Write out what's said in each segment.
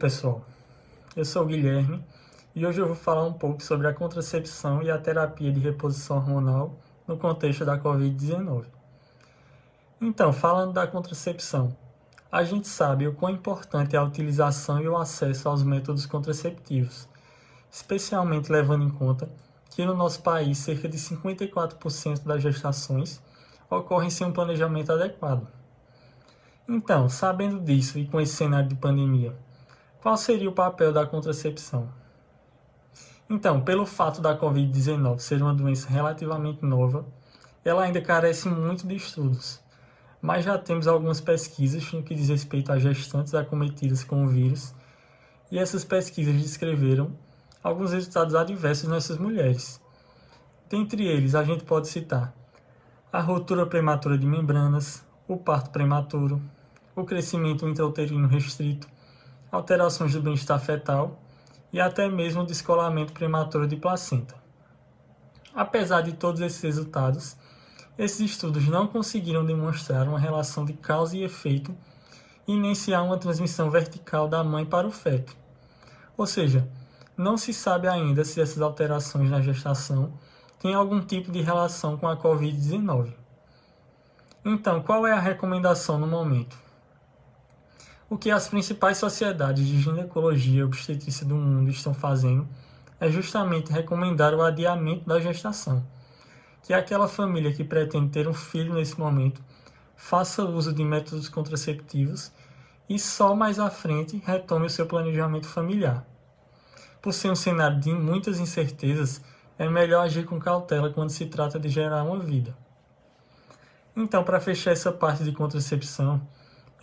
pessoal, eu sou o Guilherme e hoje eu vou falar um pouco sobre a contracepção e a terapia de reposição hormonal no contexto da Covid-19. Então, falando da contracepção, a gente sabe o quão importante é a utilização e o acesso aos métodos contraceptivos, especialmente levando em conta que no nosso país cerca de 54% das gestações ocorrem sem um planejamento adequado. Então, sabendo disso e com esse cenário de pandemia, qual seria o papel da contracepção? Então, pelo fato da Covid-19 ser uma doença relativamente nova, ela ainda carece muito de estudos, mas já temos algumas pesquisas no que diz respeito a gestantes acometidas com o vírus, e essas pesquisas descreveram alguns resultados adversos nessas mulheres. Dentre eles, a gente pode citar a ruptura prematura de membranas, o parto prematuro, o crescimento intrauterino restrito, alterações do bem-estar fetal e até mesmo o descolamento prematuro de placenta. Apesar de todos esses resultados, esses estudos não conseguiram demonstrar uma relação de causa e efeito e nem se há uma transmissão vertical da mãe para o feto. Ou seja, não se sabe ainda se essas alterações na gestação têm algum tipo de relação com a Covid-19. Então, qual é a recomendação no momento? O que as principais sociedades de ginecologia e obstetrícia do mundo estão fazendo é justamente recomendar o adiamento da gestação, que aquela família que pretende ter um filho nesse momento faça uso de métodos contraceptivos e só mais à frente retome o seu planejamento familiar. Por ser um cenário de muitas incertezas, é melhor agir com cautela quando se trata de gerar uma vida. Então, para fechar essa parte de contracepção,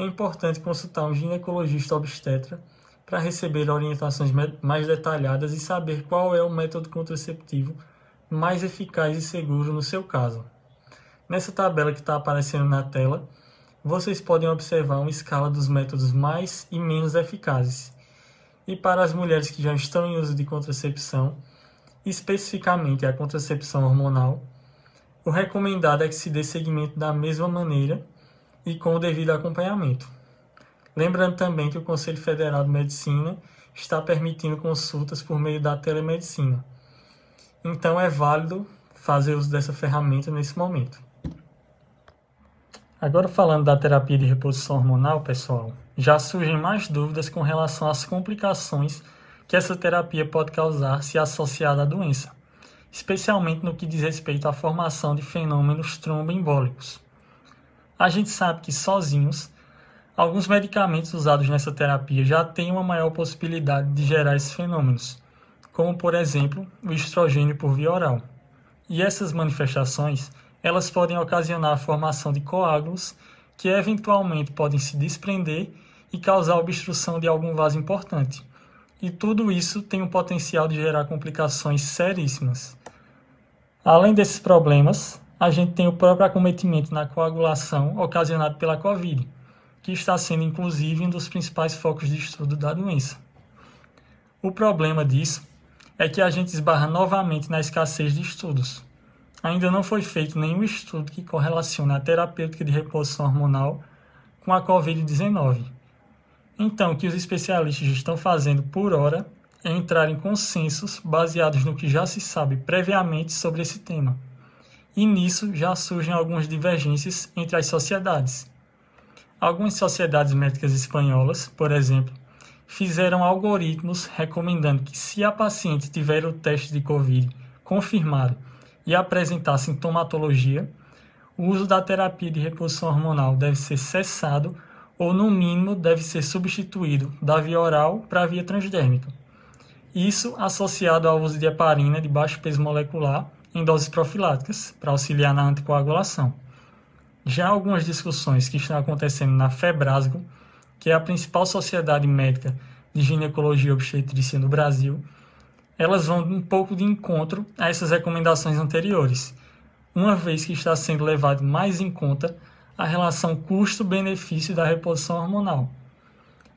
é importante consultar um ginecologista obstetra para receber orientações mais detalhadas e saber qual é o método contraceptivo mais eficaz e seguro no seu caso. Nessa tabela que está aparecendo na tela, vocês podem observar uma escala dos métodos mais e menos eficazes. E para as mulheres que já estão em uso de contracepção, especificamente a contracepção hormonal, o recomendado é que se dê seguimento da mesma maneira e com o devido acompanhamento. Lembrando também que o Conselho Federal de Medicina está permitindo consultas por meio da telemedicina. Então é válido fazer uso dessa ferramenta nesse momento. Agora falando da terapia de reposição hormonal, pessoal, já surgem mais dúvidas com relação às complicações que essa terapia pode causar se associada à doença, especialmente no que diz respeito à formação de fenômenos tromboembólicos. A gente sabe que sozinhos, alguns medicamentos usados nessa terapia já têm uma maior possibilidade de gerar esses fenômenos, como por exemplo o estrogênio por via oral. E essas manifestações, elas podem ocasionar a formação de coágulos que eventualmente podem se desprender e causar obstrução de algum vaso importante. E tudo isso tem o potencial de gerar complicações seríssimas. Além desses problemas, a gente tem o próprio acometimento na coagulação ocasionado pela Covid, que está sendo inclusive um dos principais focos de estudo da doença. O problema disso é que a gente esbarra novamente na escassez de estudos. Ainda não foi feito nenhum estudo que correlacione a terapêutica de reposição hormonal com a Covid-19. Então, o que os especialistas estão fazendo por hora é entrar em consensos baseados no que já se sabe previamente sobre esse tema. E nisso já surgem algumas divergências entre as sociedades. Algumas sociedades médicas espanholas, por exemplo, fizeram algoritmos recomendando que se a paciente tiver o teste de Covid confirmado e apresentar sintomatologia, o uso da terapia de reposição hormonal deve ser cessado ou, no mínimo, deve ser substituído da via oral para a via transdérmica. Isso associado ao uso de heparina de baixo peso molecular em doses profiláticas, para auxiliar na anticoagulação. Já algumas discussões que estão acontecendo na FEBRASGO, que é a principal sociedade médica de ginecologia e obstetrícia no Brasil, elas vão um pouco de encontro a essas recomendações anteriores, uma vez que está sendo levado mais em conta a relação custo-benefício da reposição hormonal.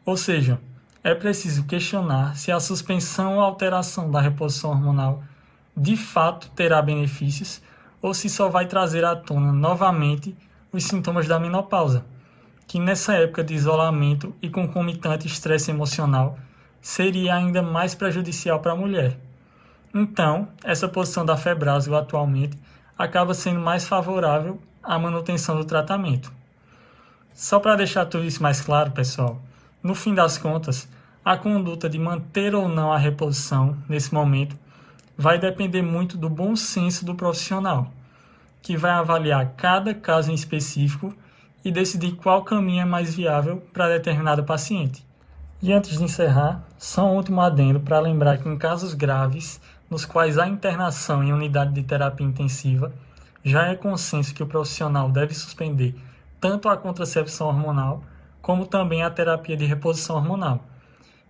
Ou seja, é preciso questionar se a suspensão ou alteração da reposição hormonal de fato terá benefícios ou se só vai trazer à tona novamente os sintomas da menopausa, que nessa época de isolamento e concomitante estresse emocional seria ainda mais prejudicial para a mulher. Então, essa posição da Febrasgo atualmente acaba sendo mais favorável à manutenção do tratamento. Só para deixar tudo isso mais claro, pessoal, no fim das contas, a conduta de manter ou não a reposição nesse momento vai depender muito do bom senso do profissional, que vai avaliar cada caso em específico e decidir qual caminho é mais viável para determinado paciente. E antes de encerrar, só um último adendo para lembrar que em casos graves, nos quais há internação em unidade de terapia intensiva, já é consenso que o profissional deve suspender tanto a contracepção hormonal, como também a terapia de reposição hormonal,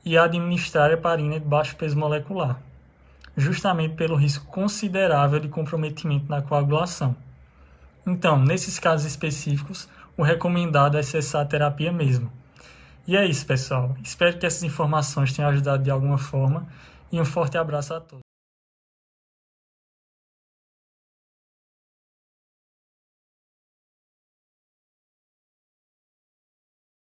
e administrar heparina de baixo peso molecular, justamente pelo risco considerável de comprometimento na coagulação. Então, nesses casos específicos, o recomendado é cessar a terapia mesmo. E é isso, pessoal. Espero que essas informações tenham ajudado de alguma forma e um forte abraço a todos.